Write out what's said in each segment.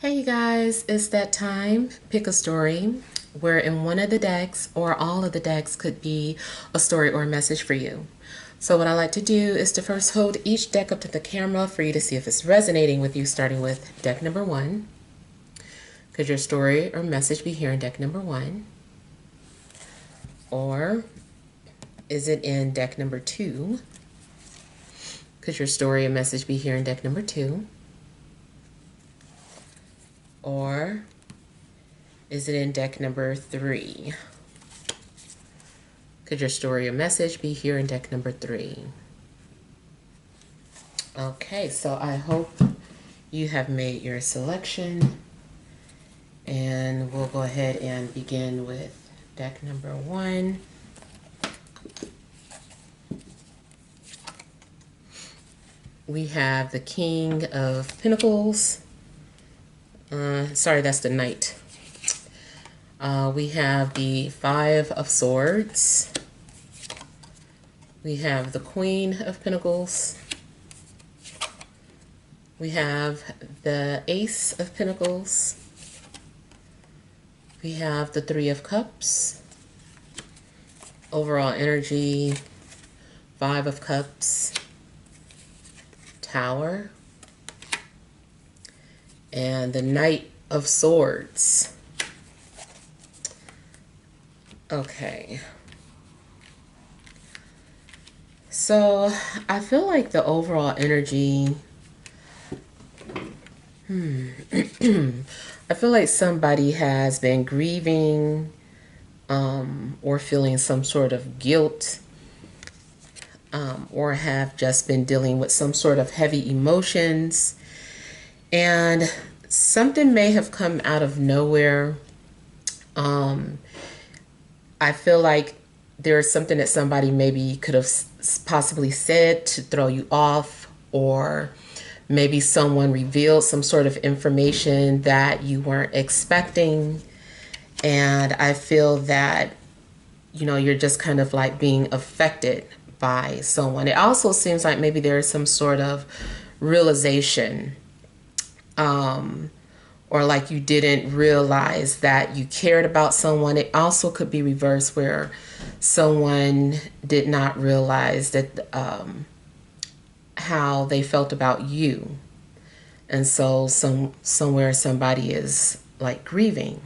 Hey you guys, it's that time. Pick a story where in one of the decks or all of the decks could be a story or a message for you. So what I like to do is to first hold each deck up to the camera for you to see if it's resonating with you, starting with deck number 1. Could your story or message be here in deck number 1? Or is it in deck number 2? Could your story or message be here in deck number 2? Or is it in deck number 3? Could your story or message be here in deck number 3? Okay, so I hope you have made your selection. And we'll go ahead and begin with deck number 1. We have the King of Pentacles. Sorry, that's the Knight. We have the Five of Swords. We have the Queen of Pentacles. We have the Ace of Pentacles. We have the Three of Cups. Overall energy, Five of Cups, Tower, and the Knight of Swords. Okay. So I feel like the overall energy, I feel like somebody has been grieving or feeling some sort of guilt, or have just been dealing with some sort of heavy emotions. And something may have come out of nowhere. I feel like there's something that somebody maybe could have possibly said to throw you off, or maybe someone revealed some sort of information that you weren't expecting. And I feel that, you're just kind of like being affected by someone. It also seems like maybe there is some sort of realization, or like you didn't realize that you cared about someone. It also could be reversed, where someone did not realize that how they felt about you, and so somewhere somebody is like grieving.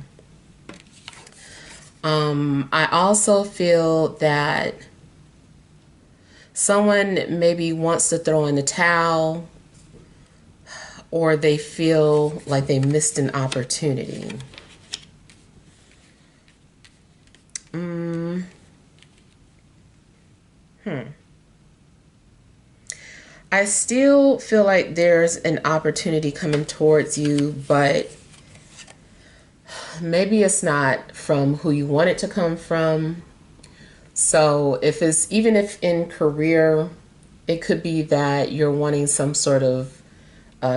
I also feel that someone maybe wants to throw in the towel, or they feel like they missed an opportunity. I still feel like there's an opportunity coming towards you, but maybe it's not from who you want it to come from. So even if in career, it could be that you're wanting some sort of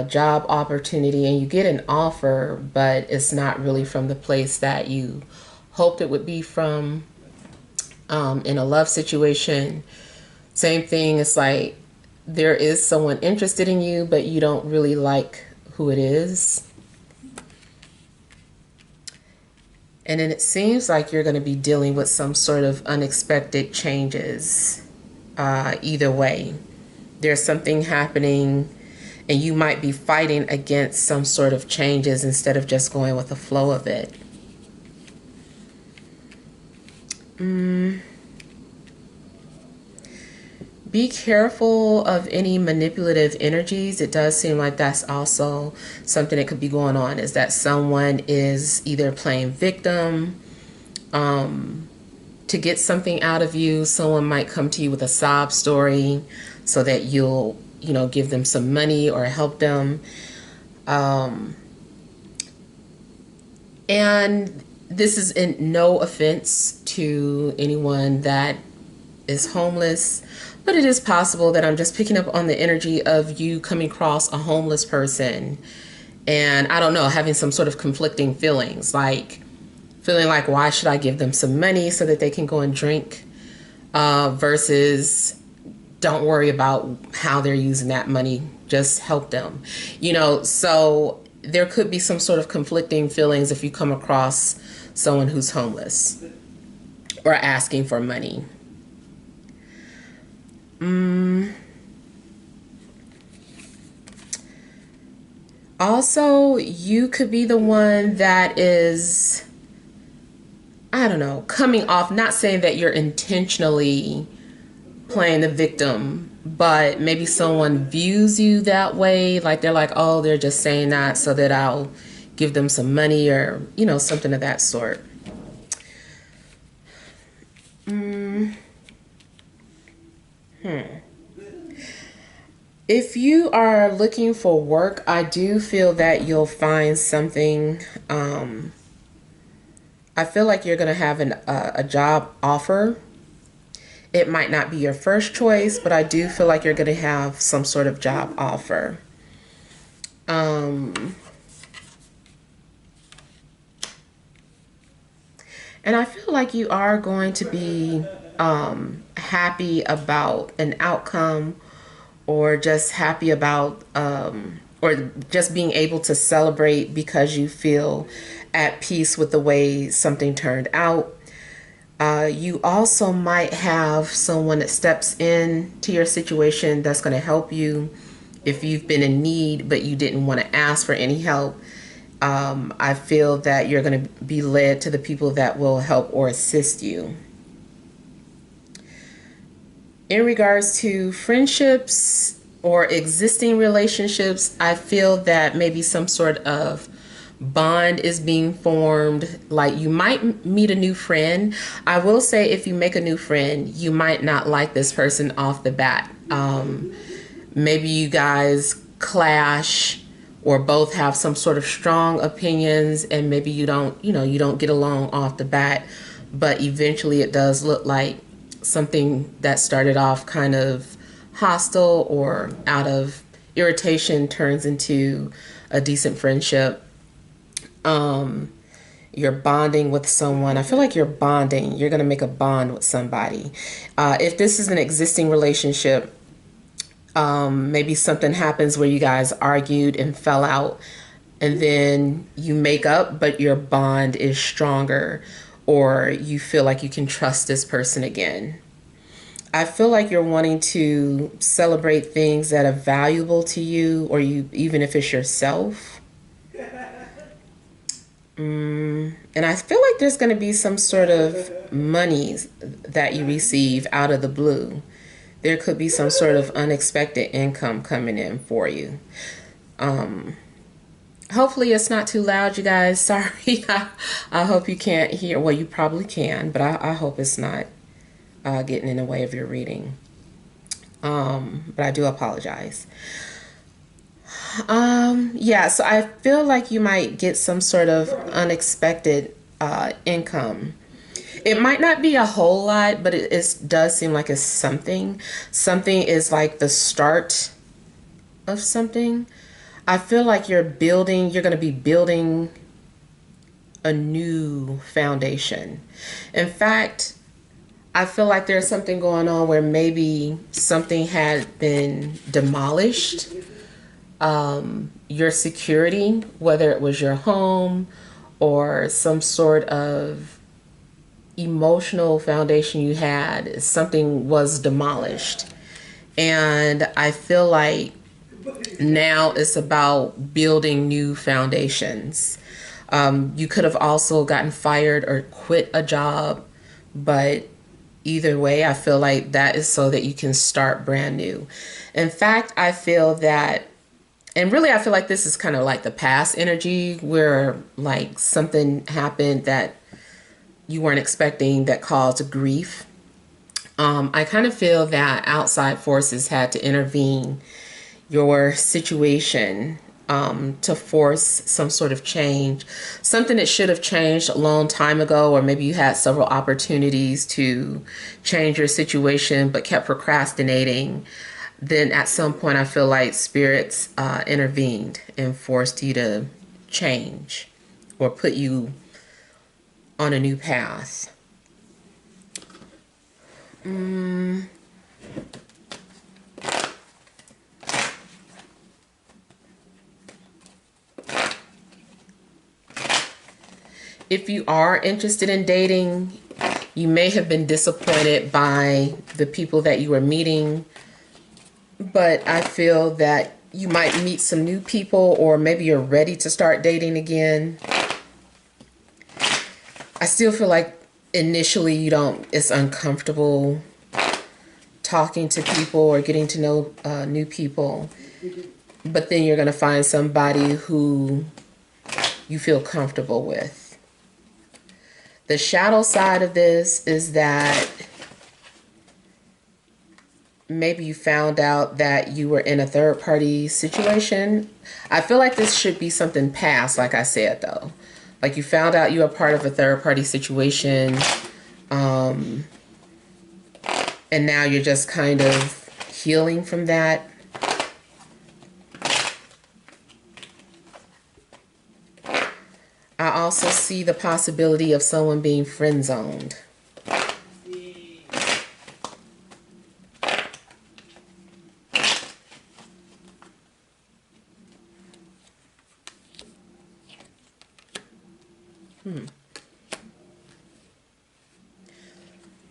job opportunity and you get an offer, but it's not really from the place that you hoped it would be from. In a love situation, same thing. It's like there is someone interested in you, but you don't really like who it is. And then it seems like you're going to be dealing with some sort of unexpected changes. Either way, there's something happening, and you might be fighting against some sort of changes instead of just going with the flow of it. Be careful of any manipulative energies. It does seem like that's also something that could be going on, is that someone is either playing victim to get something out of you. Someone might come to you with a sob story so that you'll, give them some money or help them. And this is in no offense to anyone that is homeless, but it is possible that I'm just picking up on the energy of you coming across a homeless person and, I don't know, having some sort of conflicting feelings, like feeling like, why should I give them some money so that they can go and drink, versus don't worry about how they're using that money, just help them. So there could be some sort of conflicting feelings if you come across someone who's homeless or asking for money. Also, you could be the one that is, I don't know, coming off, not saying that you're intentionally playing the victim, but maybe someone views you that way. Like they're like, oh, they're just saying that so that I'll give them some money or, something of that sort. If you are looking for work, I do feel that you'll find something. I feel like you're going to have a job offer. It might not be your first choice, but I do feel like you're going to have some sort of job offer. And I feel like you are going to be happy about an outcome, or just happy about, or just being able to celebrate because you feel at peace with the way something turned out. You also might have someone that steps in to your situation that's going to help you if you've been in need but you didn't want to ask for any help. I feel that you're going to be led to the people that will help or assist you. In regards to friendships or existing relationships, I feel that maybe some sort of bond is being formed. Like you might meet a new friend. I will say, if you make a new friend, you might not like this person off the bat. Maybe you guys clash or both have some sort of strong opinions, and maybe you don't get along off the bat, but eventually it does look like something that started off kind of hostile or out of irritation turns into a decent friendship. You're bonding with someone. I feel like you're bonding. You're going to make a bond with somebody. If this is an existing relationship, maybe something happens where you guys argued and fell out, and then you make up, but your bond is stronger, or you feel like you can trust this person again. I feel like you're wanting to celebrate things that are valuable to you, or you, even if it's yourself. And I feel like there's going to be some sort of monies that you receive out of the blue. There could be some sort of unexpected income coming in for you. Hopefully it's not too loud, you guys. Sorry. I hope you can't hear. Well, you probably can, but I hope it's not getting in the way of your reading. But I do apologize. Yeah, so I feel like you might get some sort of unexpected income. It might not be a whole lot, but it does seem like it's something. Something is like the start of something. I feel like you're going to be building a new foundation. In fact, I feel like there's something going on where maybe something had been demolished. Your security, whether it was your home or some sort of emotional foundation you had, something was demolished. And I feel like now it's about building new foundations. You could have also gotten fired or quit a job, but either way, I feel like that is so that you can start brand new. In fact, I feel that, and really, I feel like this is kind of like the past energy where like something happened that you weren't expecting that caused grief. I kind of feel that outside forces had to intervene your situation to force some sort of change, something that should have changed a long time ago, or maybe you had several opportunities to change your situation but kept procrastinating. Then at some point, I feel like spirits intervened and forced you to change or put you on a new path. If you are interested in dating, you may have been disappointed by the people that you were meeting, but I feel that you might meet some new people, or maybe you're ready to start dating again. I still feel like initially it's uncomfortable talking to people or getting to know new people, but then you're going to find somebody who you feel comfortable with. The shadow side of this is that maybe you found out that you were in a third party situation. I feel like this should be something past, like I said, though. Like you found out you were part of a third party situation, and now you're just kind of healing from that. I also see the possibility of someone being friend zoned.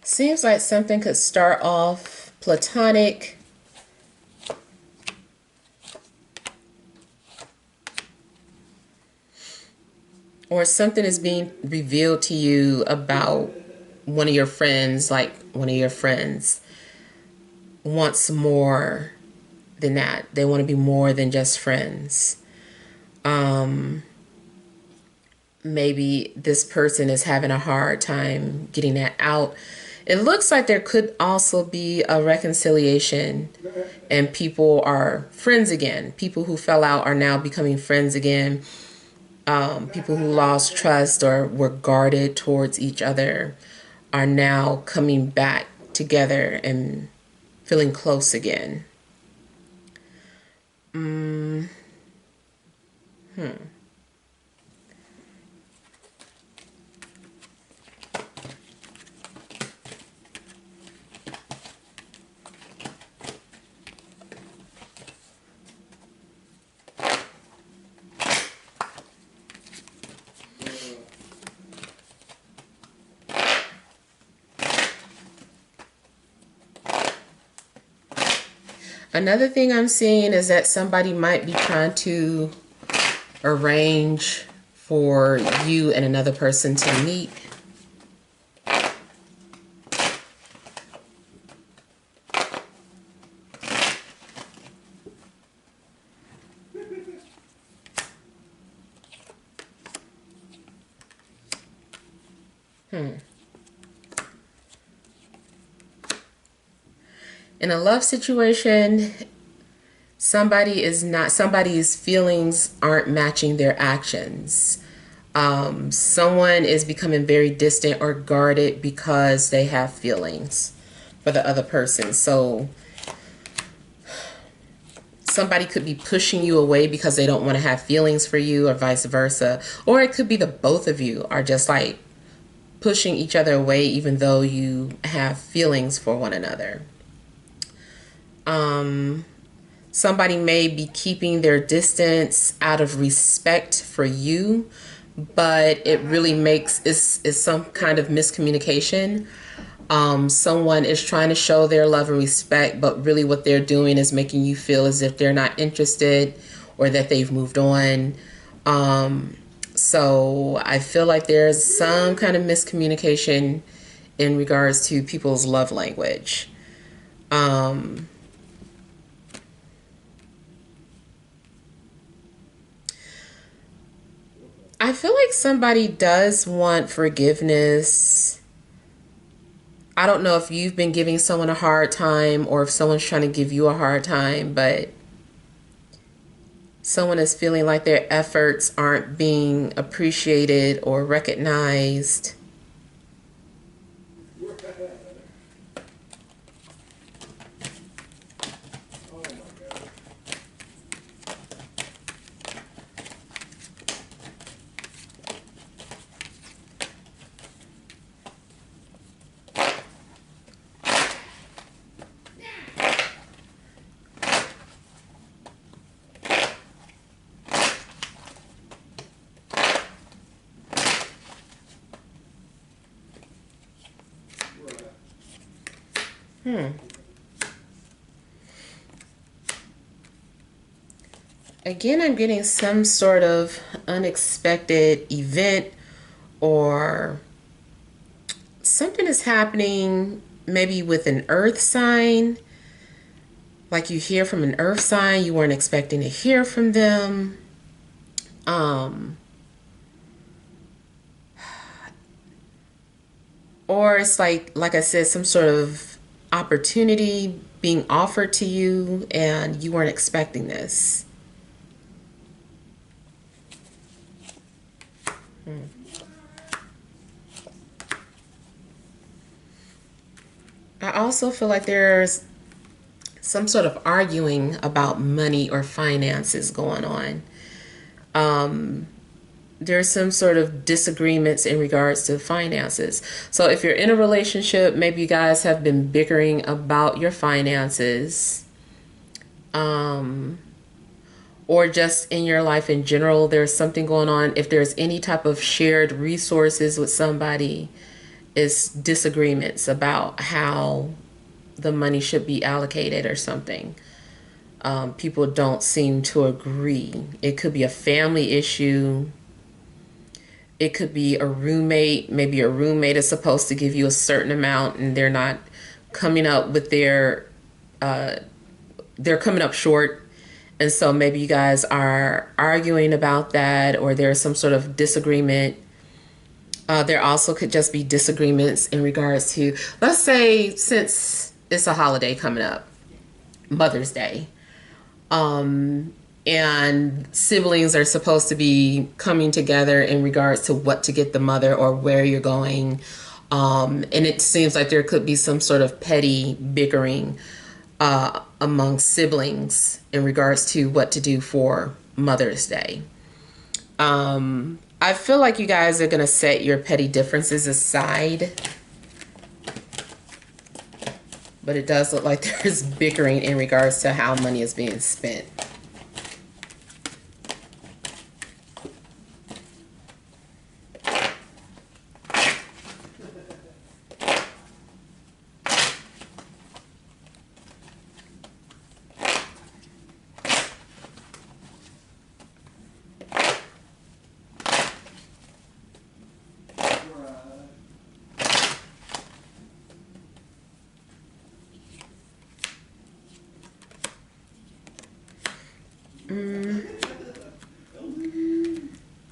Seems like something could start off platonic, or something is being revealed to you about one of your friends, like one of your friends wants more than that. They want to be more than just friends. Maybe this person is having a hard time getting that out. It looks like there could also be a reconciliation and people are friends again. People who fell out are now becoming friends again. People who lost trust or were guarded towards each other are now coming back together and feeling close again. Another thing I'm seeing is that somebody might be trying to arrange for you and another person to meet. In a love situation, somebody's feelings aren't matching their actions. Someone is becoming very distant or guarded because they have feelings for the other person. So somebody could be pushing you away because they don't want to have feelings for you, or vice versa. Or it could be the both of you are just like pushing each other away even though you have feelings for one another. Somebody may be keeping their distance out of respect for you, but it really is some kind of miscommunication. Someone is trying to show their love and respect, but really what they're doing is making you feel as if they're not interested or that they've moved on. So I feel like there's some kind of miscommunication in regards to people's love language. I feel like somebody does want forgiveness. I don't know if you've been giving someone a hard time or if someone's trying to give you a hard time, but someone is feeling like their efforts aren't being appreciated or recognized. Again, I'm getting some sort of unexpected event, or something is happening maybe with an earth sign. Like you hear from an earth sign, you weren't expecting to hear from them. Or it's like I said, some sort of opportunity being offered to you and you weren't expecting this. I also feel like there's some sort of arguing about money or finances going on. There's some sort of disagreements in regards to finances. So if you're in a relationship, maybe you guys have been bickering about your finances. Or just in your life in general, there's something going on. If there's any type of shared resources with somebody, it's disagreements about how the money should be allocated or something. People don't seem to agree. It could be a family issue. It could be a roommate. Maybe a roommate is supposed to give you a certain amount and they're not coming up with they're coming up short. And so maybe you guys are arguing about that, or there's some sort of disagreement. There also could just be disagreements in regards to, let's say, since it's a holiday coming up, Mother's Day, and siblings are supposed to be coming together in regards to what to get the mother or where you're going. And it seems like there could be some sort of petty bickering among siblings in regards to what to do for Mother's Day. I feel like you guys are going to set your petty differences aside. But it does look like there's bickering in regards to how money is being spent.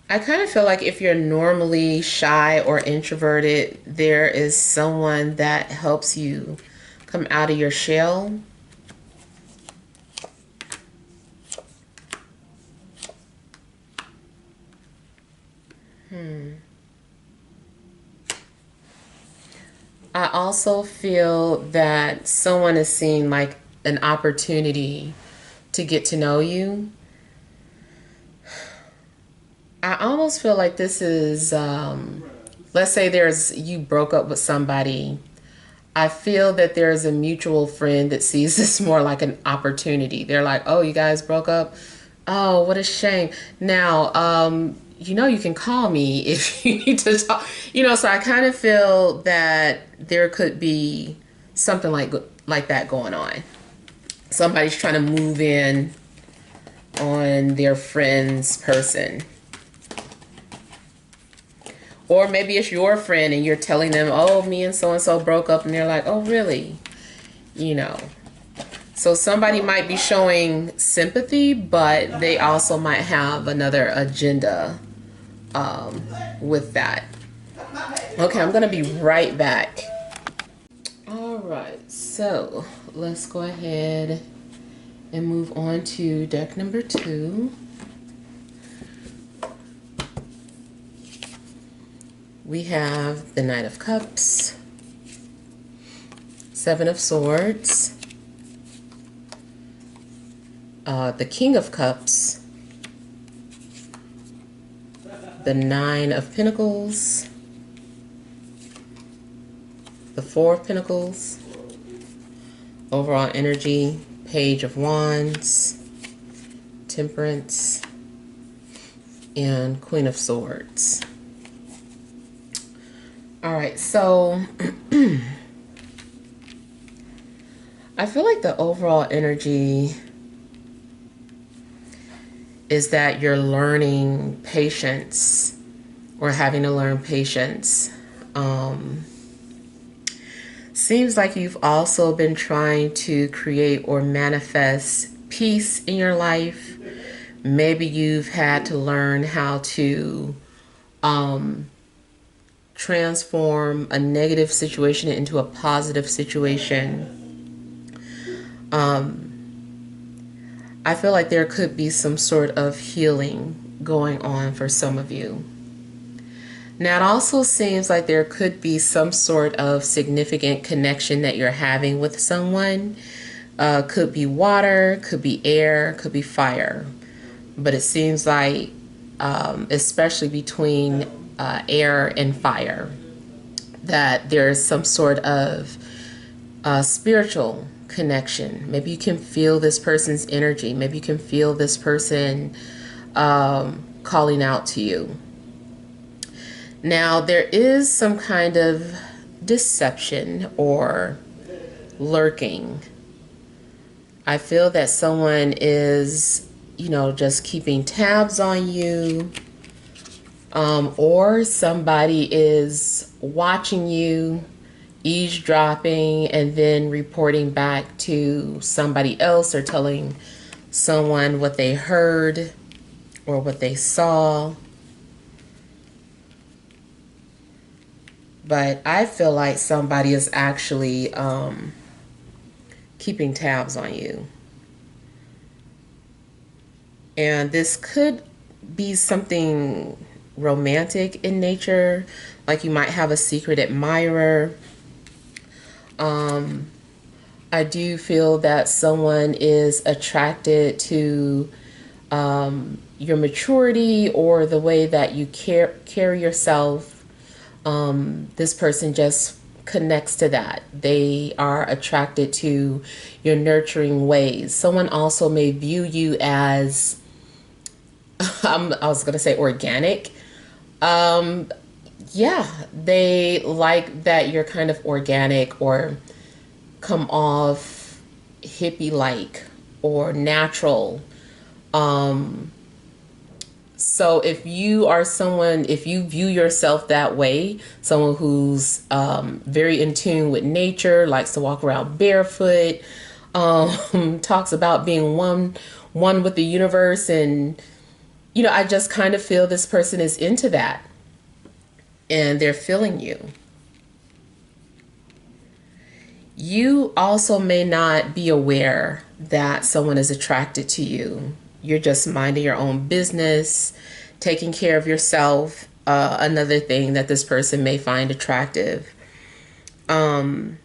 I kind of feel like if you're normally shy or introverted, there is someone that helps you come out of your shell. I also feel that someone is seeing like an opportunity to get to know you. I almost feel like this is, let's say you broke up with somebody. I feel that there's a mutual friend that sees this more like an opportunity. They're like, oh, you guys broke up? Oh, what a shame. Now, you can call me if you need to talk. So I kind of feel that there could be something like that going on. Somebody's trying to move in on their friend's person. Or maybe it's your friend and you're telling them, oh, me and so broke up. And they're like, oh, really? So somebody might be showing sympathy, but they also might have another agenda with that. Okay, I'm going to be right back. All right, so let's go ahead and move on to deck number 2. We have the Knight of Cups, 7 of Swords, the King of Cups, the 9 of Pentacles, the 4 of Pentacles, overall energy, Page of Wands, Temperance, and Queen of Swords. All right, so I feel like the overall energy is that you're learning patience or having to learn patience. Seems like you've also been trying to create or manifest peace in your life. Maybe you've had to learn how to transform a negative situation into a positive situation. I feel like there could be some sort of healing going on for some of you. Now, it also seems like there could be some sort of significant connection that you're having with someone. Could be water, could be air, could be fire. But it seems like, especially between air and fire, that there's some sort of spiritual connection. Maybe you can feel this person's energy. Maybe you can feel this person calling out to you. Now, there is some kind of deception or lurking. I feel that someone is, just keeping tabs on you, or somebody is watching you, eavesdropping, and then reporting back to somebody else or telling someone what they heard or what they saw. But I feel like somebody is actually keeping tabs on you. And this could be something romantic in nature, like you might have a secret admirer. I do feel that someone is attracted to your maturity or the way that you carry yourself. This person just connects to that. They are attracted to your nurturing ways. Someone also may view you as, I was going to say organic. Yeah, they like that you're kind of organic or come off hippie-like or natural. So if you are someone, if you view yourself that way, someone who's very in tune with nature, likes to walk around barefoot, talks about being one with the universe, and I just kind of feel this person is into that, and they're feeling you. You also may not be aware that someone is attracted to you. You're just minding your own business, taking care of yourself. Another thing that this person may find attractive. And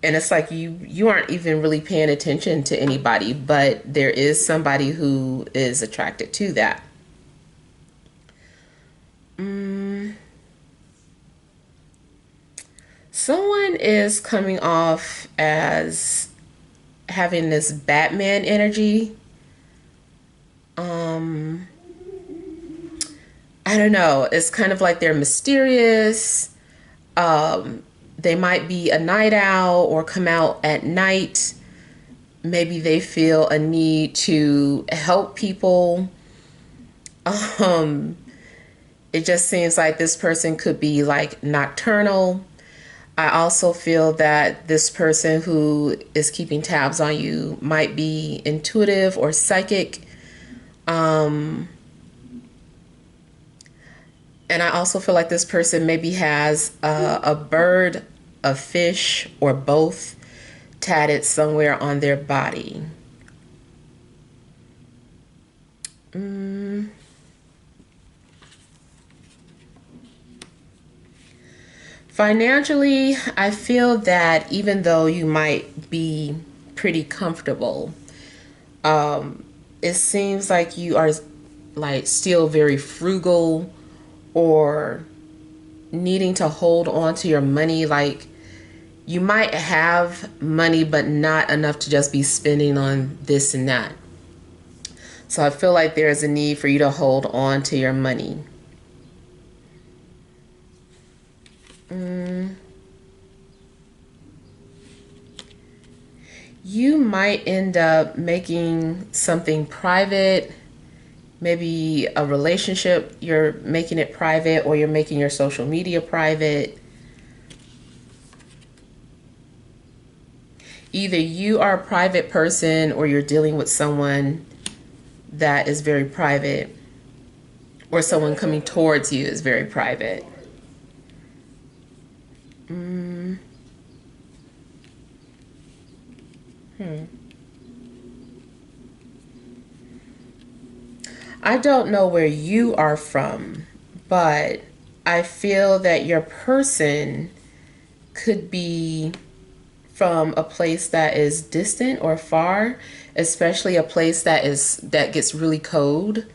it's like you aren't even really paying attention to anybody, but there is somebody who is attracted to that. Someone is coming off as having this Batman energy. I don't know. It's kind of like they're mysterious. They might be a night owl or come out at night. Maybe they feel a need to help people. It just seems like this person could be like nocturnal. I also feel that this person who is keeping tabs on you might be intuitive or psychic. And I also feel like this person maybe has a bird, a fish, or both tatted somewhere on their body. Financially, I feel that even though you might be pretty comfortable, it seems like you are like still very frugal or needing to hold on to your money. Like you might have money, but not enough to just be spending on this and that. So I feel like there's a need for you to hold on to your money. You might end up making something private, maybe a relationship, you're making it private, or you're making your social media private. Either you are a private person or you're dealing with someone that is very private, or someone coming towards you is very private. I don't know where you are from, but I feel that your person could be from a place that is distant or far, especially a place that gets really cold.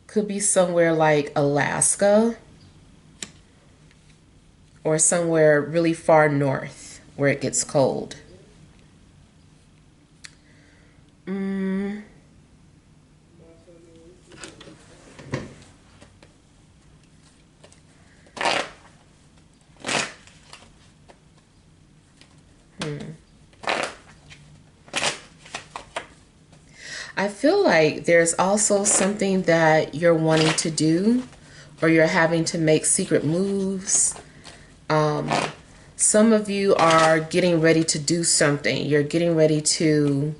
Could be somewhere like Alaska or somewhere really far north where it gets cold. I feel like there's also something that you're wanting to do, or you're having to make secret moves. Some of you are getting ready to do something. You're getting ready to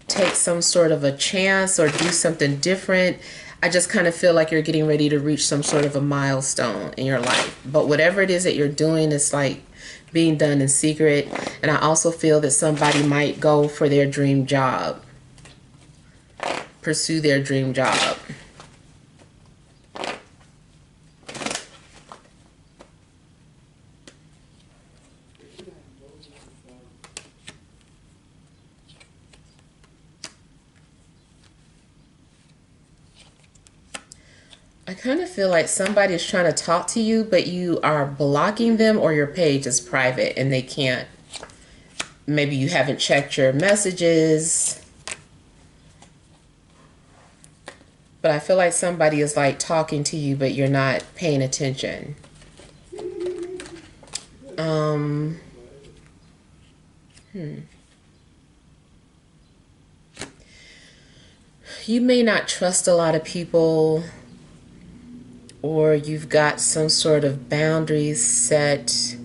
take some sort of a chance or do something different. I just kind of feel like you're getting ready to reach some sort of a milestone in your life. But whatever it is that you're doing is like being done in secret. And I also feel that somebody might go for their dream job, pursue their dream job. I kind of feel like somebody is trying to talk to you, but you are blocking them, or your page is private and they can't. Maybe you haven't checked your messages. But I feel like somebody is like talking to you, but you're not paying attention. You may not trust a lot of people, or you've got some sort of boundaries set.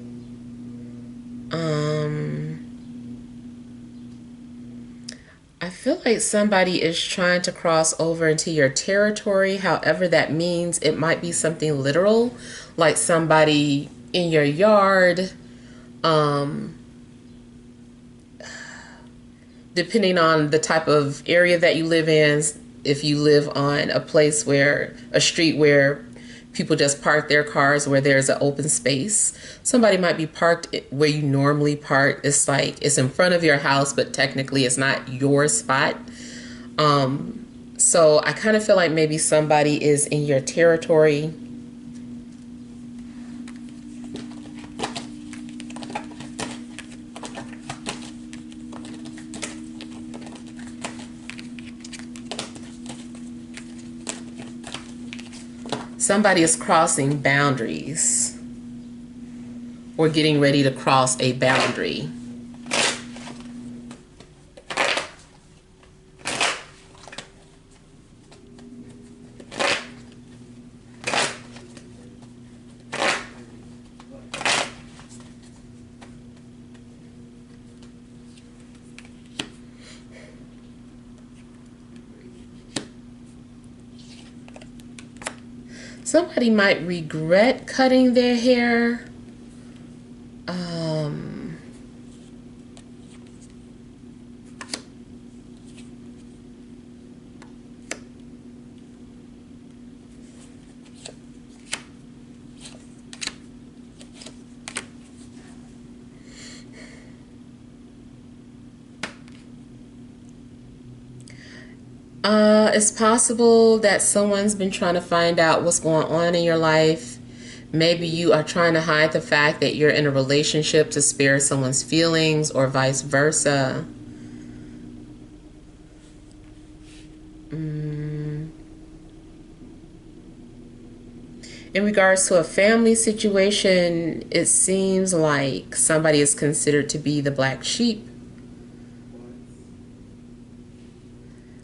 I feel like somebody is trying to cross over into your territory. However that means, it might be something literal, like somebody in your yard. Depending on the type of area that you live in, if you live on a street where people just park their cars, where there's an open space, somebody might be parked where you normally park. It's like it's in front of your house, but technically it's not your spot. So I kind of feel like maybe somebody is in your territory. Somebody is crossing boundaries or getting ready to cross a boundary. Somebody might regret cutting their hair. It's possible that someone's been trying to find out what's going on in your life. Maybe you are trying to hide the fact that you're in a relationship to spare someone's feelings, or vice versa. In regards to a family situation, it seems like somebody is considered to be the black sheep,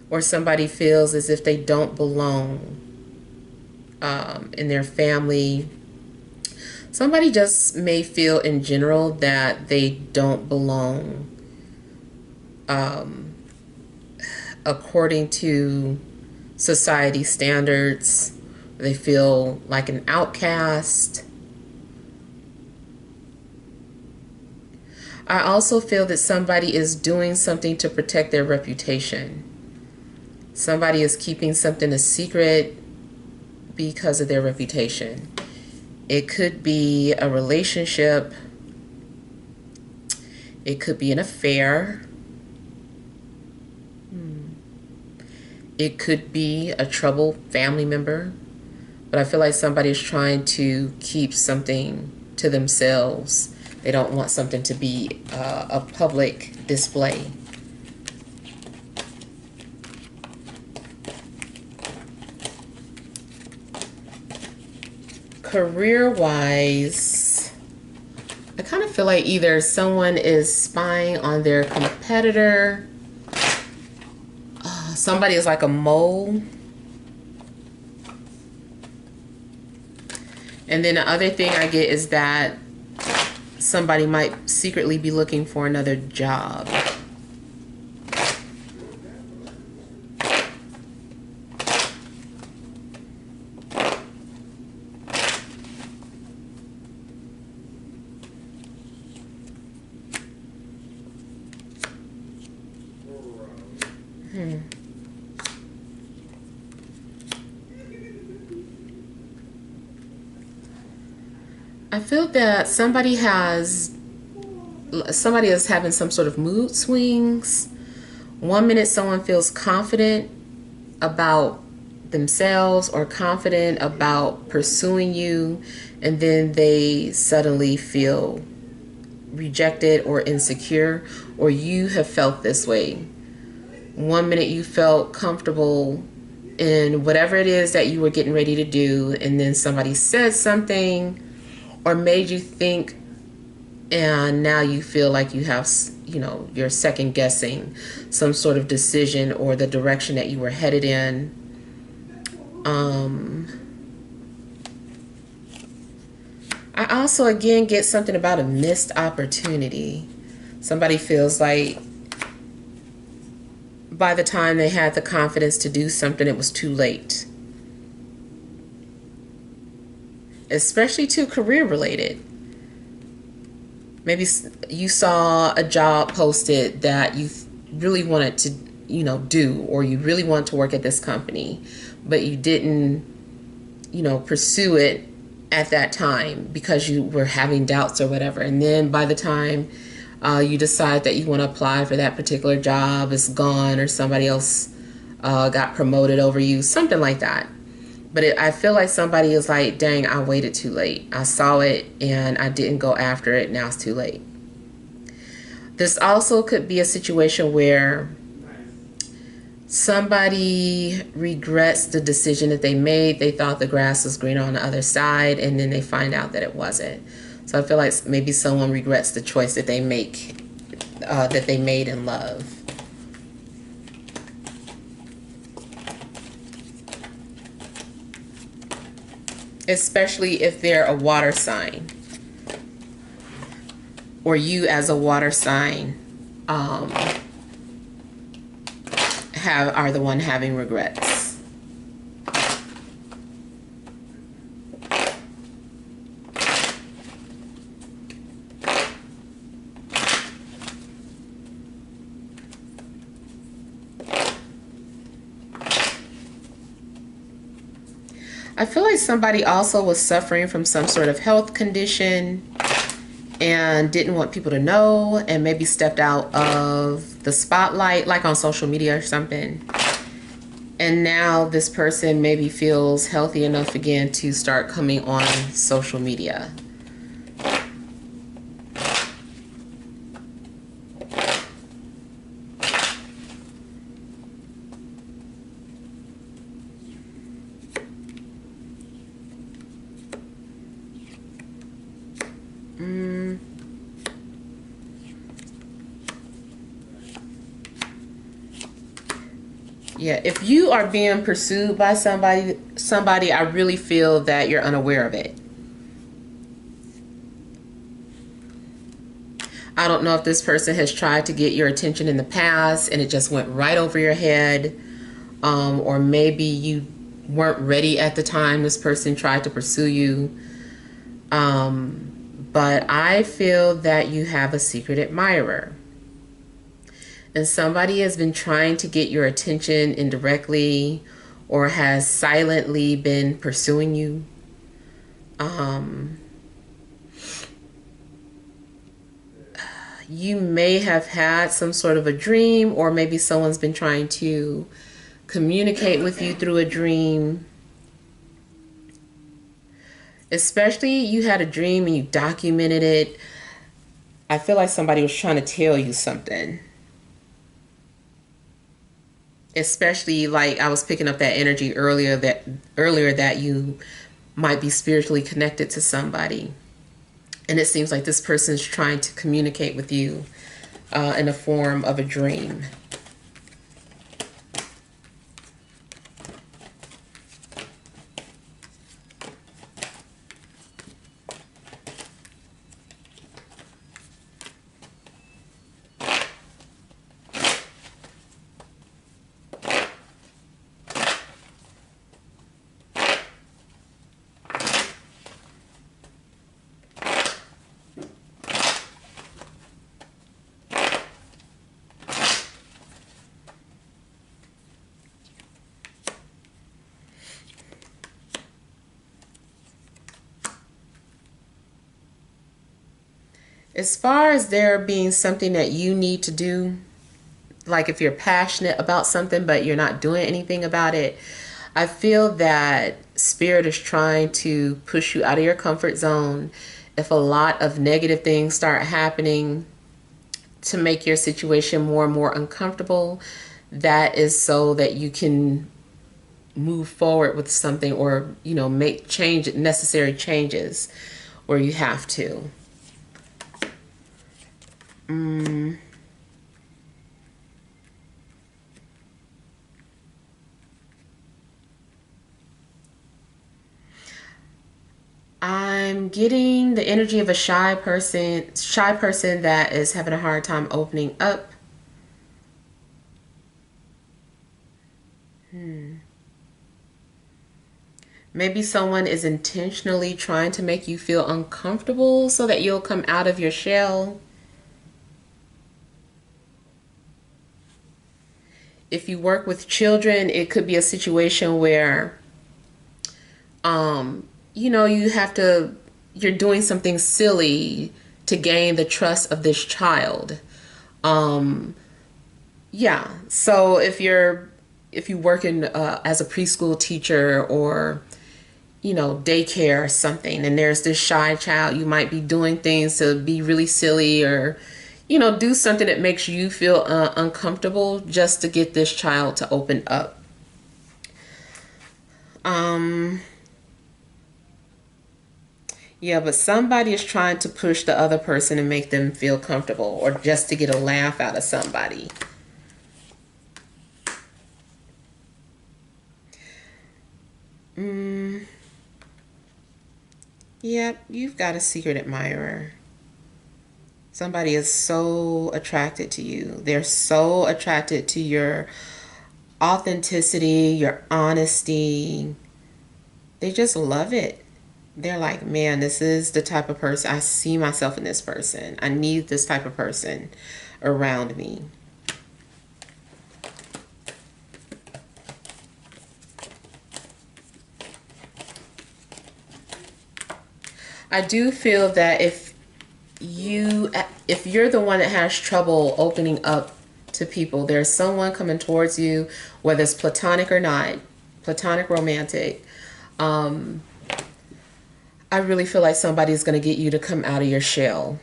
or somebody feels as if they don't belong in their family. Somebody just may feel in general that they don't belong according to society standards. They feel like an outcast. I also feel that somebody is doing something to protect their reputation. Somebody is keeping something a secret because of their reputation. It could be a relationship. It could be an affair. It could be a troubled family member. But I feel like somebody is trying to keep something to themselves. They don't want something to be a public display. Career-wise, I kind of feel like either someone is spying on their competitor. Somebody is like a mole. And then the other thing I get is that somebody might secretly be looking for another job. I feel that somebody is having some sort of mood swings. One minute someone feels confident about themselves or confident about pursuing you, and then they suddenly feel rejected or insecure, or you have felt this way. One minute you felt comfortable in whatever it is that you were getting ready to do, and then somebody said something or made you think, and now you feel like you have, you're second guessing some sort of decision or the direction that you were headed in. I also again get something about a missed opportunity. Somebody feels like by the time they had the confidence to do something, it was too late. Especially to career related. Maybe you saw a job posted that you really wanted to, do, or you really want to work at this company, but you didn't, pursue it at that time because you were having doubts or whatever. And then by the time you decide that you want to apply for that particular job, it's gone, or somebody else got promoted over you, something like that. But I feel like somebody is like, dang, I waited too late. I saw it and I didn't go after it. Now it's too late. This also could be a situation where somebody regrets the decision that they made. They thought the grass was greener on the other side, and then they find out that it wasn't. So I feel like maybe someone regrets the choice that they made in love. Especially if they're a water sign, or you as a water sign are the one having regrets. I feel like somebody also was suffering from some sort of health condition and didn't want people to know, and maybe stepped out of the spotlight, like on social media or something. And now this person maybe feels healthy enough again to start coming on social media. Yeah, if you are being pursued by somebody, I really feel that you're unaware of it. I don't know if this person has tried to get your attention in the past and it just went right over your head. Or maybe you weren't ready at the time this person tried to pursue you. But I feel that you have a secret admirer. And somebody has been trying to get your attention indirectly or has silently been pursuing you. You may have had some sort of a dream, or maybe someone's been trying to communicate with you through a dream. Especially you had a dream and you documented it. I feel like somebody was trying to tell you something. Especially like I was picking up that energy earlier that you might be spiritually connected to somebody. And it seems like this person's trying to communicate with you in the form of a dream. As far as there being something that you need to do, like if you're passionate about something but you're not doing anything about it, I feel that Spirit is trying to push you out of your comfort zone. If a lot of negative things start happening to make your situation more and more uncomfortable, that is so that you can move forward with something, or make necessary changes where you have to. I'm getting the energy of a shy person that is having a hard time opening up. Maybe someone is intentionally trying to make you feel uncomfortable so that you'll come out of your shell. If you work with children, it could be a situation where, you're doing something silly to gain the trust of this child. Yeah. So if you work in as a preschool teacher, or daycare or something, and there's this shy child, you might be doing things to be really silly, or do something that makes you feel uncomfortable just to get this child to open up. Yeah, but somebody is trying to push the other person and make them feel comfortable, or just to get a laugh out of somebody. Yep, you've got a secret admirer. Somebody is so attracted to you. They're so attracted to your authenticity, your honesty. They just love it. They're like, man, this is the type of person, I see myself in this person. I need this type of person around me. I do feel that if you're the one that has trouble opening up to people, there's someone coming towards you, whether it's platonic or not, platonic, romantic. I really feel like somebody's going to get you to come out of your shell.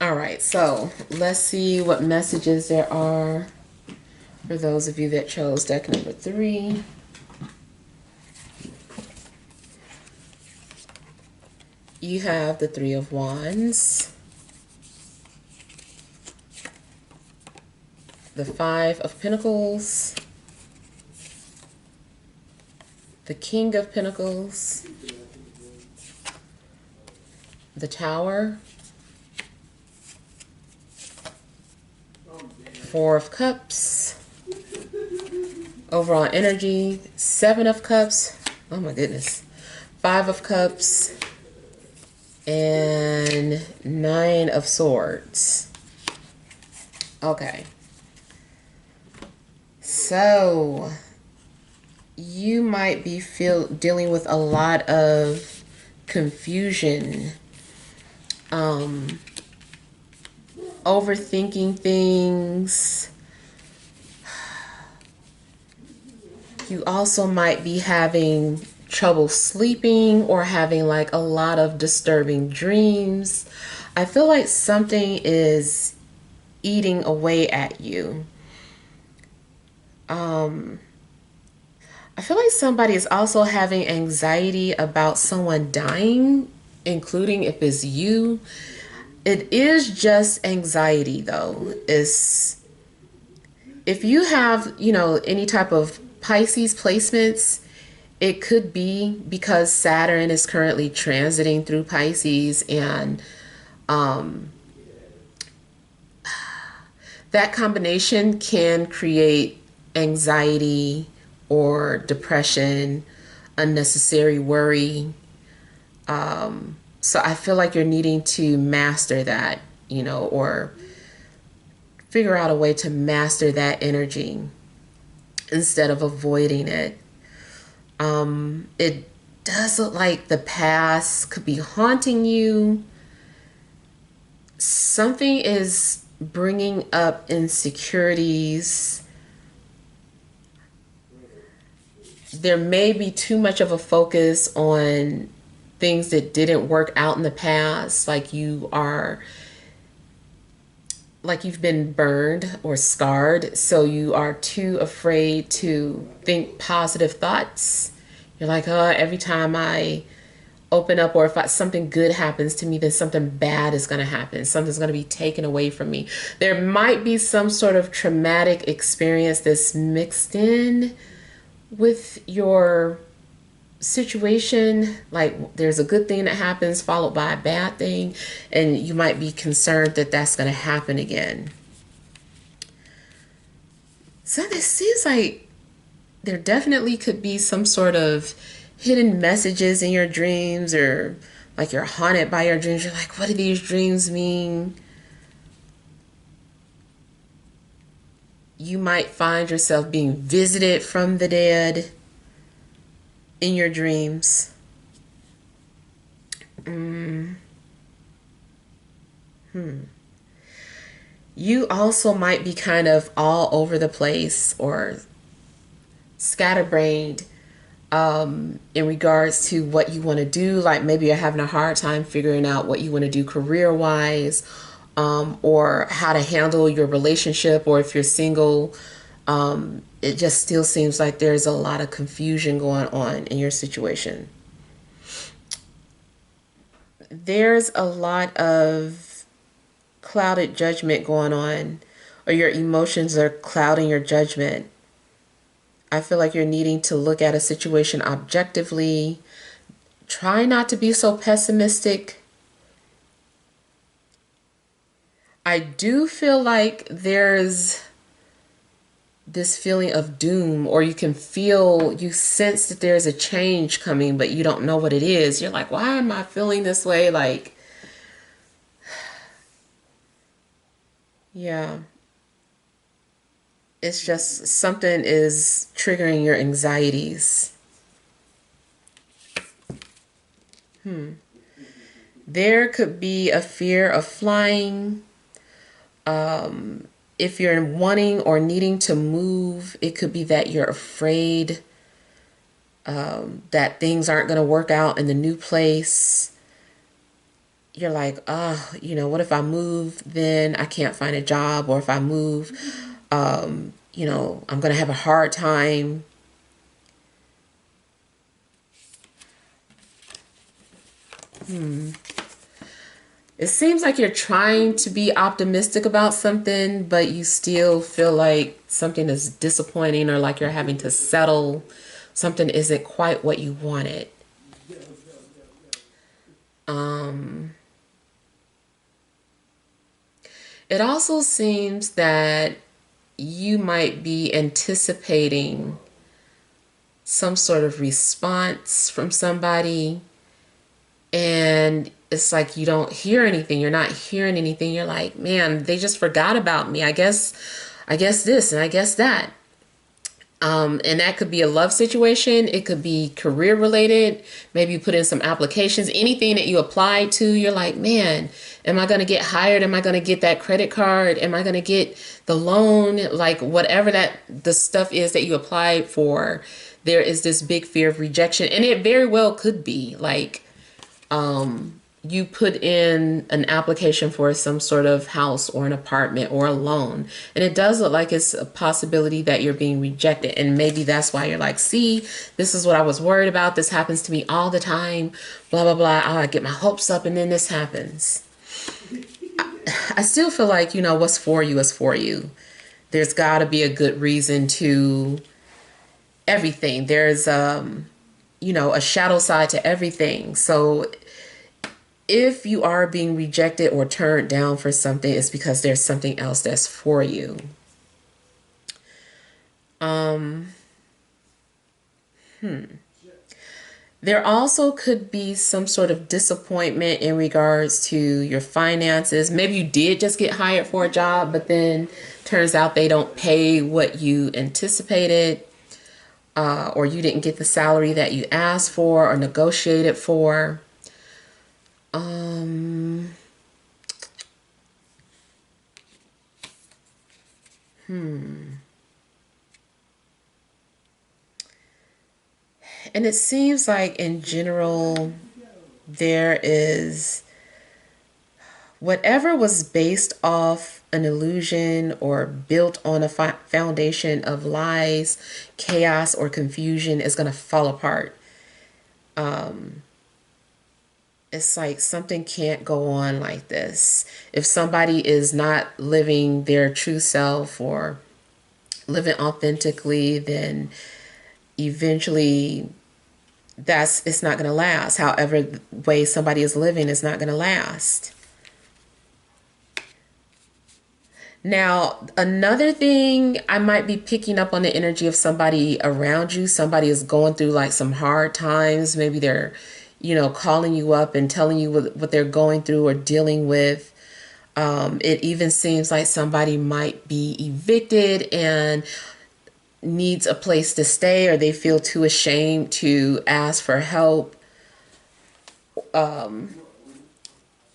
All right, so let's see what messages there are for those of you that chose deck number 3. You have the 3 of Wands, the Five of Pentacles, the King of Pentacles, the Tower, Four of Cups, overall energy, Seven of Cups, oh my goodness, Five of Cups, and Nine of Swords. Okay. So you might be dealing with a lot of confusion, overthinking things. You also might be having trouble sleeping or having like a lot of disturbing dreams. I feel like something is eating away at you. I feel like somebody is also having anxiety about someone dying, including if it's you. It is just anxiety though. It's, if you have, you know, any type of Pisces placements, it could be because Saturn is currently transiting through Pisces, and that combination can create anxiety or depression, unnecessary worry. So I feel like you're needing to master that, you know, or figure out a way to master that energy instead of avoiding it. It does look like the past could be haunting you. Something is bringing up insecurities. There may be too much of a focus on things that didn't work out in the past, like you've been burned or scarred, so you are too afraid to think positive thoughts. You're like, oh, every time I open up, or if something good happens to me, then something bad is going to happen. Something's going to be taken away from me. There might be some sort of traumatic experience that's mixed in with your situation. Like there's a good thing that happens followed by a bad thing, and you might be concerned that that's going to happen again. So this seems like there definitely could be some sort of hidden messages in your dreams, or like you're haunted by your dreams. You're like, what do these dreams mean? You might find yourself being visited from the dead in your dreams. You also might be kind of all over the place or scatterbrained in regards to what you want to do. Like maybe you're having a hard time figuring out what you want to do career-wise, or how to handle your relationship, or if you're single. It just still seems like there's a lot of confusion going on in your situation. There's a lot of clouded judgment going on, or your emotions are clouding your judgment. I feel like you're needing to look at a situation objectively. Try not to be so pessimistic. I do feel like there's this feeling of doom, or you sense that there's a change coming, but you don't know what it is. You're like, why am I feeling this way? Like, yeah. It's just something is triggering your anxieties. There could be a fear of flying. If you're wanting or needing to move, it could be that you're afraid that things aren't going to work out in the new place. You're like, oh, you know, what if I move, then I can't find a job? Or if I move, you know, I'm going to have a hard time. It seems like you're trying to be optimistic about something, but you still feel like something is disappointing or like you're having to settle. Something isn't quite what you wanted. Um, it also seems that you might be anticipating some sort of response from somebody, and it's like you don't hear anything. You're not hearing anything. You're like, man, they just forgot about me. I guess this and I guess that. And that could be a love situation. It could be career related. Maybe you put in some applications, anything that you apply to. You're like, man, am I going to get hired? Am I going to get that credit card? Am I going to get the loan? Like whatever that the stuff is that you applied for, there is this big fear of rejection. And it very well could be like, you put in an application for some sort of house or an apartment or a loan, and it does look like it's a possibility that you're being rejected. And maybe that's why you're like, see, this is what I was worried about. This happens to me all the time, blah, blah, blah. Oh, I get my hopes up and then this happens. I still feel like, what's for you is for you. There's got to be a good reason to everything. There's, a shadow side to everything. So if you are being rejected or turned down for something, it's because there's something else that's for you. There also could be some sort of disappointment in regards to your finances. Maybe you did just get hired for a job, but then turns out they don't pay what you anticipated, or you didn't get the salary that you asked for or negotiated for. And it seems like in general, there is whatever was based off an illusion or built on a foundation of lies, chaos, or confusion is going to fall apart. It's like something can't go on like this. If somebody is not living their true self or living authentically, then eventually it's not going to last. However the way somebody is living is not going to last. Now, another thing, I might be picking up on the energy of somebody around you. Somebody is going through like some hard times. Maybe they're, calling you up and telling you what they're going through or dealing with. It even seems like somebody might be evicted and needs a place to stay, or they feel too ashamed to ask for help.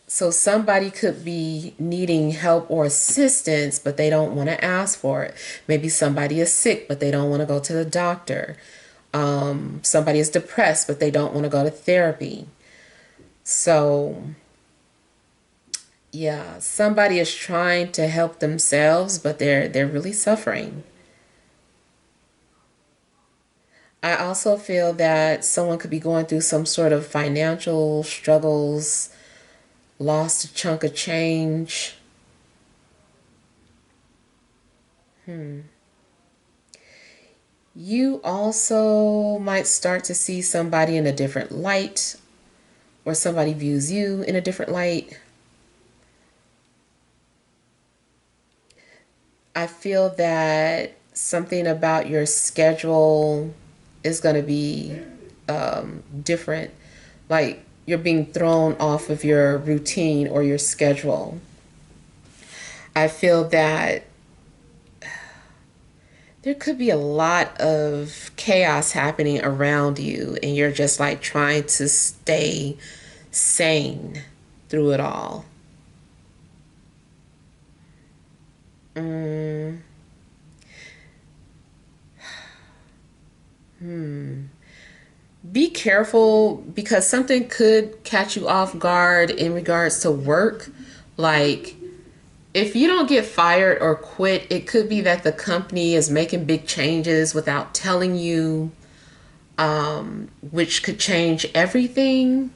So somebody could be needing help or assistance, but they don't want to ask for it. Maybe somebody is sick, but they don't want to go to the doctor. Somebody is depressed, but they don't want to go to therapy. So yeah, somebody is trying to help themselves, but they're really suffering. I also feel that someone could be going through some sort of financial struggles, lost a chunk of change. You also might start to see somebody in a different light, or somebody views you in a different light. I feel that something about your schedule is going to be different. Like you're being thrown off of your routine or your schedule. I feel that there could be a lot of chaos happening around you, and you're just like trying to stay sane through it all. Mm, be careful because something could catch you off guard in regards to work. Like, if you don't get fired or quit, it could be that the company is making big changes without telling you, which could change everything.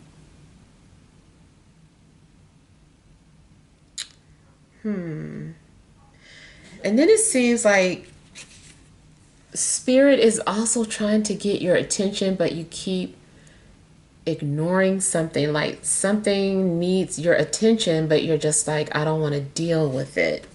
And then it seems like spirit is also trying to get your attention, but you keep ignoring something. Like something needs your attention, but you're just like, I don't want to deal with it.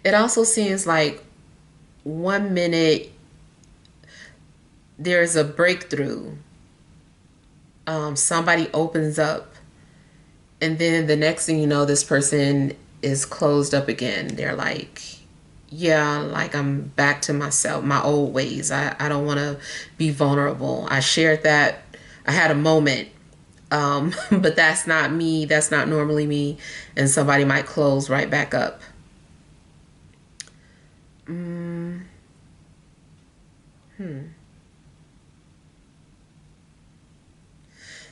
It also seems like 1 minute there's a breakthrough. Somebody opens up, and then the next thing you know, this person is closed up again. They're like, yeah, like I'm back to myself, my old ways. I don't want to be vulnerable. I shared that. I had a moment, but that's not me. That's not normally me. And somebody might close right back up.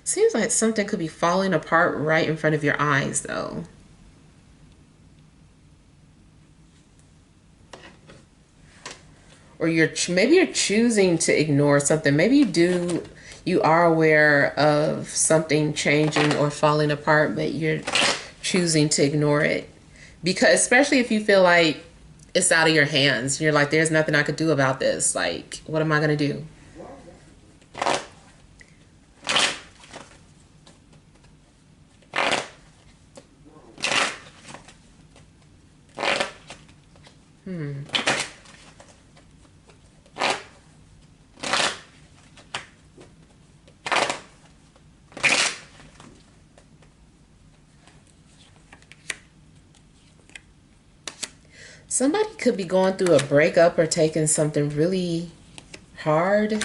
Seems like something could be falling apart right in front of your eyes, though. Or maybe you're choosing to ignore something. Maybe you are aware of something changing or falling apart, but you're choosing to ignore it. Because especially if you feel like it's out of your hands, you're like, there's nothing I could do about this. Like, what am I going to do? Somebody could be going through a breakup or taking something really hard.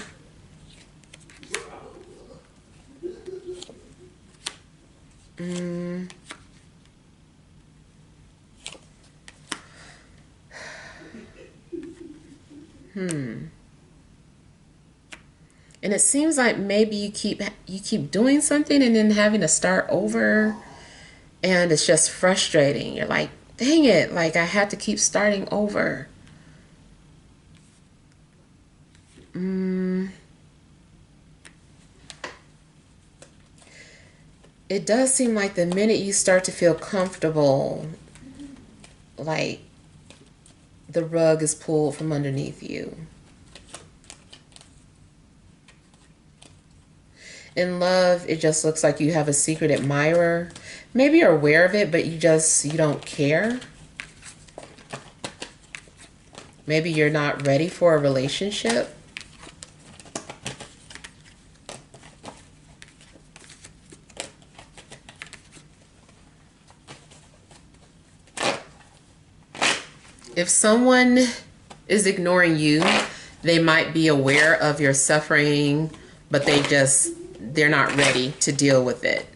And it seems like maybe you keep doing something and then having to start over, and it's just frustrating. You're like, dang it, like I had to keep starting over. It does seem like the minute you start to feel comfortable, like the rug is pulled from underneath you. In love, it just looks like you have a secret admirer. Maybe you're aware of it, but you don't care. Maybe you're not ready for a relationship. If someone is ignoring you, they might be aware of your suffering, but they're not ready to deal with it.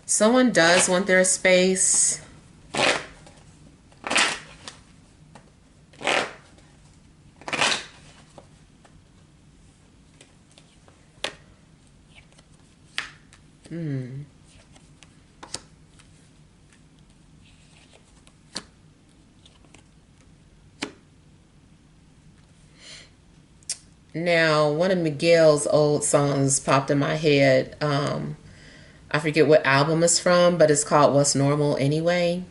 Someone does want their space. Now, one of Miguel's old songs popped in my head. I forget what album it's from, but it's called What's Normal Anyway.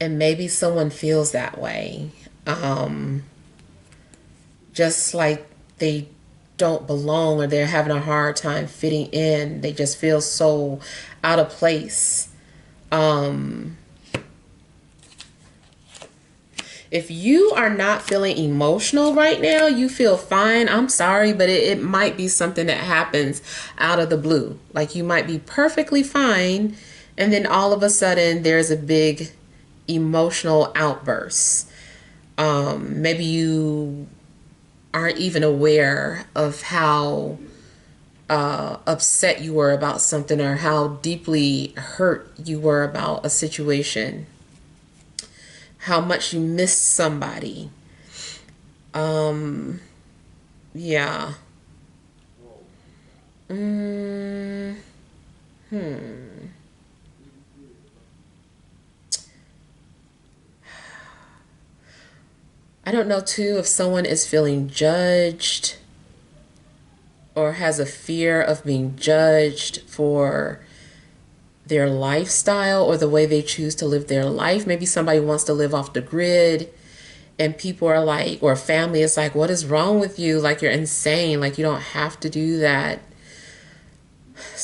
And maybe someone feels that way. Just like they don't belong or they're having a hard time fitting in. They just feel so out of place. If you are not feeling emotional right now, you feel fine. I'm sorry, but it might be something that happens out of the blue. Like you might be perfectly fine, and then all of a sudden there's a big emotional outburst. Maybe you aren't even aware of how upset you were about something or how deeply hurt you were about a situation. How much you missed somebody. Yeah. I don't know too if someone is feeling judged or has a fear of being judged for their lifestyle or the way they choose to live their life. Maybe somebody wants to live off the grid and people are like, or family is like, what is wrong with you? Like, you're insane. Like, you don't have to do that.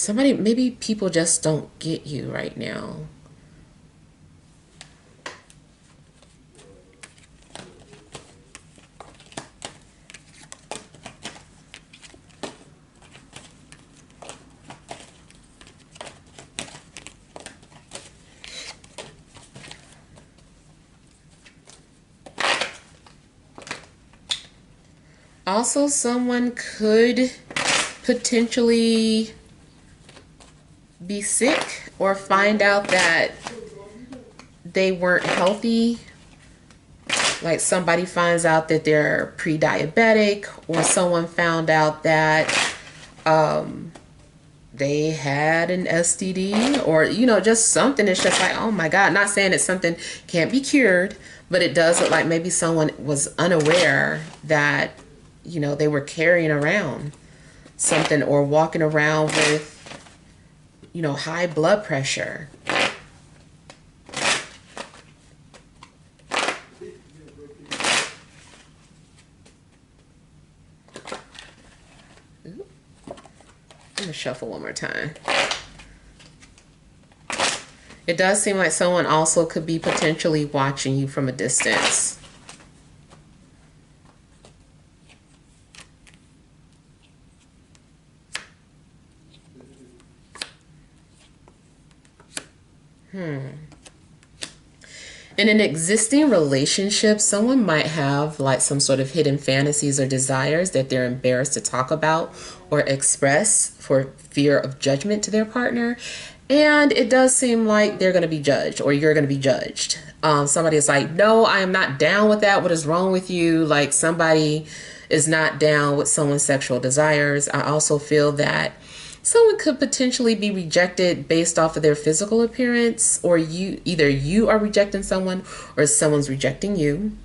Maybe people just don't get you right now. Also, someone could potentially be sick or find out that they weren't healthy. Like somebody finds out that they're pre-diabetic, or someone found out that they had an STD, or, you know, just something. It's just like, oh my God, not saying that something can't be cured, but it does look like maybe someone was unaware that, you know, they were carrying around something or walking around with, you know, high blood pressure. I'm gonna shuffle one more time. It does seem like someone also could be potentially watching you from a distance. In an existing relationship, someone might have like some sort of hidden fantasies or desires that they're embarrassed to talk about or express for fear of judgment to their partner. And it does seem like they're going to be judged, or you're going to be judged. Somebody is like, no, I am not down with that. What is wrong with you? Like, somebody is not down with someone's sexual desires. I also feel that someone could potentially be rejected based off of their physical appearance, or either you are rejecting someone or someone's rejecting you.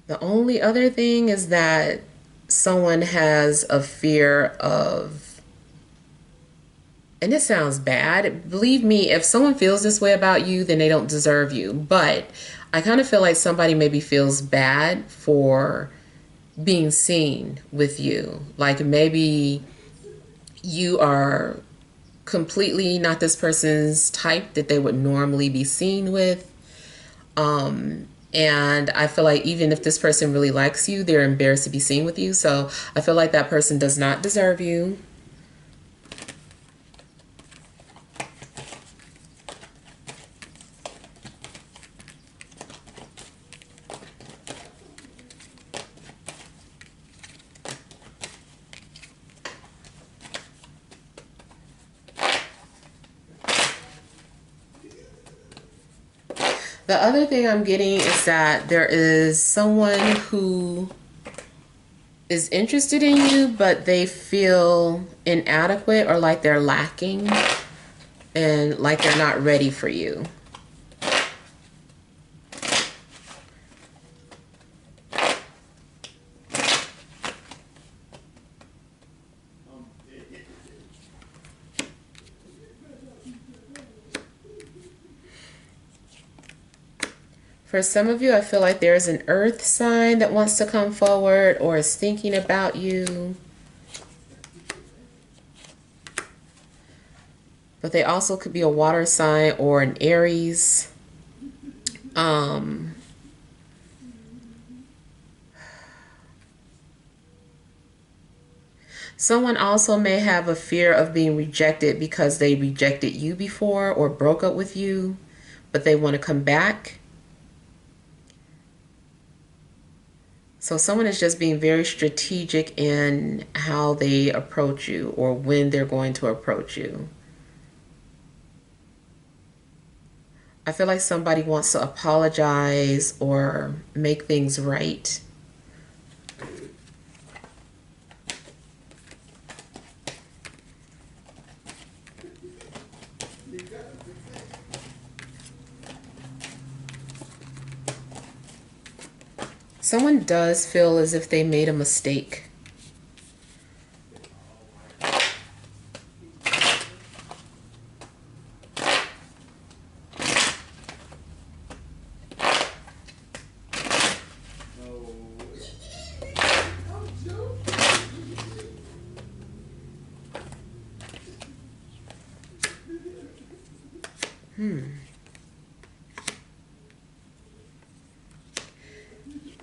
The only other thing is that someone has a fear of, and it sounds bad, believe me, if someone feels this way about you, then they don't deserve you. But I kind of feel like somebody maybe feels bad for being seen with you. Like, maybe you are completely not this person's type that they would normally be seen with. And I feel like even if this person really likes you, they're embarrassed to be seen with you. So I feel like that person does not deserve you. The other thing I'm getting is that there is someone who is interested in you, but they feel inadequate or like they're lacking and like they're not ready for you. For some of you, I feel like there's an earth sign that wants to come forward or is thinking about you. But they also could be a water sign or an Aries. Someone also may have a fear of being rejected because they rejected you before or broke up with you, but they want to come back. So someone is just being very strategic in how they approach you or when they're going to approach you. I feel like somebody wants to apologize or make things right. Someone does feel as if they made a mistake.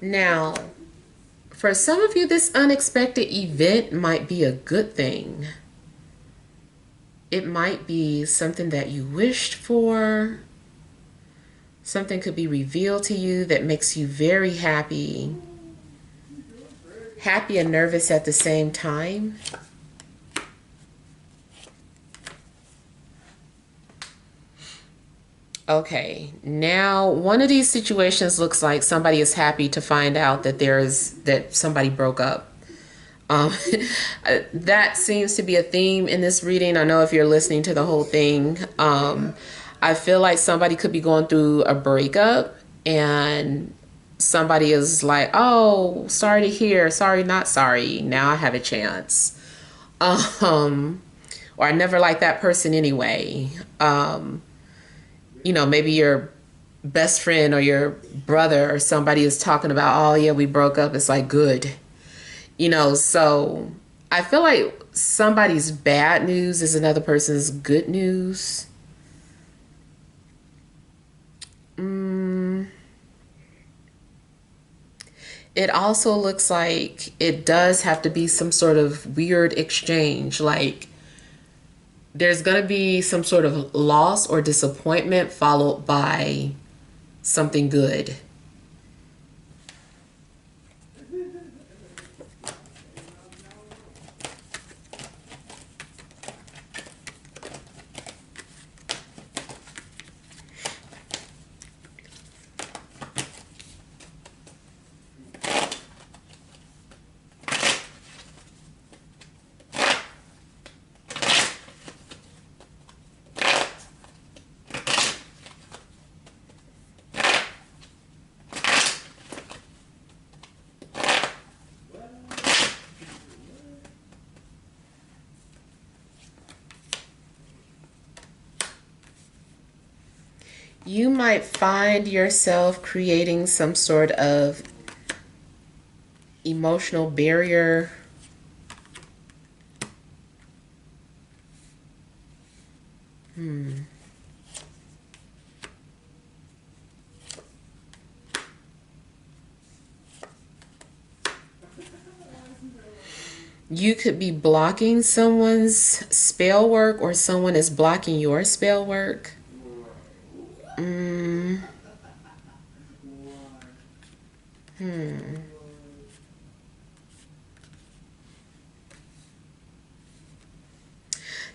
Now, for some of you, this unexpected event might be a good thing. It might be something that you wished for. Something could be revealed to you that makes you very happy. Happy and nervous at the same time. Okay, now one of these situations looks like somebody is happy to find out that somebody broke up. Um, that seems to be a theme in this reading. I know if you're listening to the whole thing, I feel like somebody could be going through a breakup and somebody is like, oh, sorry to hear, sorry, not sorry. Now I have a chance. Or I never liked that person anyway. Maybe your best friend or your brother or somebody is talking about, oh yeah, we broke up. It's like, good. So I feel like somebody's bad news is another person's good news. It also looks like it does have to be some sort of weird exchange. Like there's going to be some sort of loss or disappointment followed by something good. You might find yourself creating some sort of emotional barrier. You could be blocking someone's spell work or someone is blocking your spell work.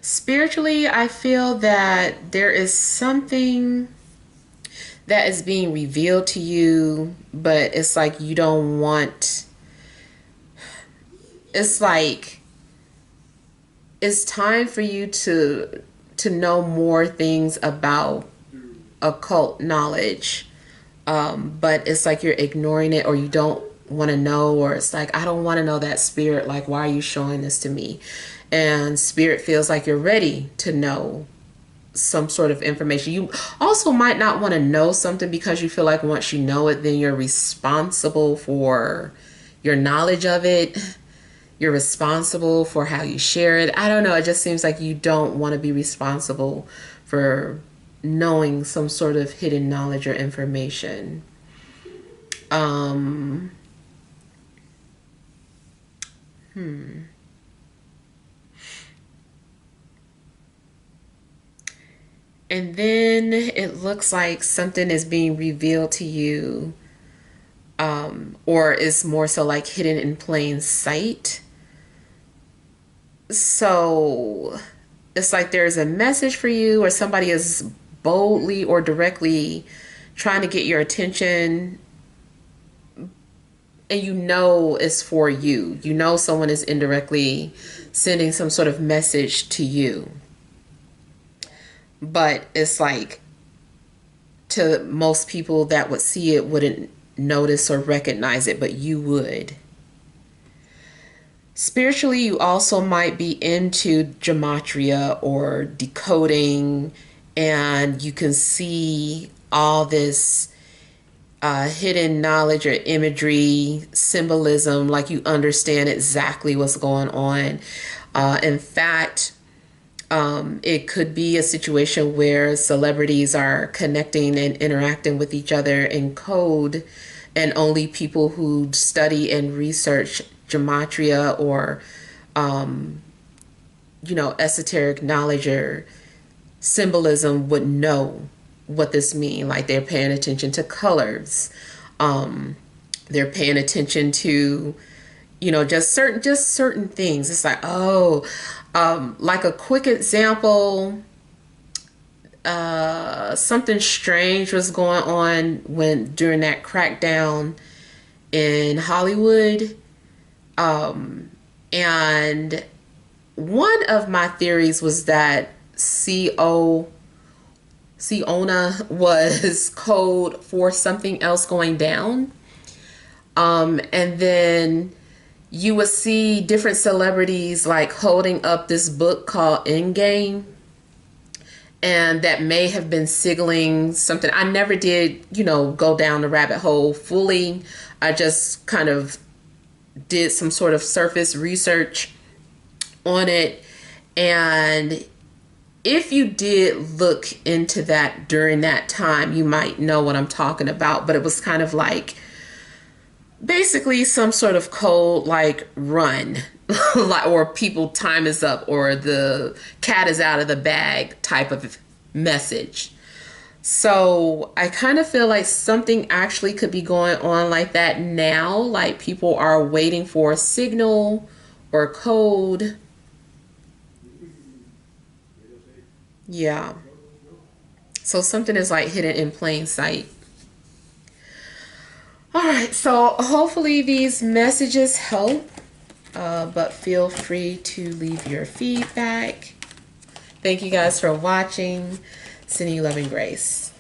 Spiritually, I feel that there is something that is being revealed to you, but it's like you don't want. It's like it's time for you to know more things about occult knowledge, but it's like you're ignoring it or you don't want to know, or it's like, I don't want to know that, spirit, like, why are you showing this to me? And spirit feels like you're ready to know some sort of information. You also might not want to know something because you feel like once you know it, then you're responsible for your knowledge of it. You're responsible for how you share it. I don't know. It just seems like you don't want to be responsible for knowing some sort of hidden knowledge or information. And then it looks like something is being revealed to you, or is more so like hidden in plain sight. So it's like there's a message for you, or somebody is boldly or directly trying to get your attention, and you know it's for you. You know someone is indirectly sending some sort of message to you. But it's like, to most people that would see it wouldn't notice or recognize it, but you would. Spiritually, you also might be into gematria or decoding, and you can see all this hidden knowledge or imagery, symbolism, like you understand exactly what's going on. In fact, it could be a situation where celebrities are connecting and interacting with each other in code, and only people who study and research gematria or, esoteric knowledge or symbolism would know what this means. Like, they're paying attention to colors. They're paying attention to, just certain things. It's like, like a quick example, something strange was going on during that crackdown in Hollywood. And one of my theories was that Siona was code for something else going down. And then you would see different celebrities like holding up this book called Endgame, and that may have been signaling something. I never did, go down the rabbit hole fully. I just kind of did some sort of surface research on it. And if you did look into that during that time, you might know what I'm talking about. But it was kind of like basically some sort of code, like run, or people, time is up, or the cat is out of the bag type of message. So I kind of feel like something actually could be going on like that now. Like, people are waiting for a signal or code. Yeah. So something is like hidden in plain sight. All right, so hopefully these messages help, but feel free to leave your feedback. Thank you guys for watching. Sending you love and grace.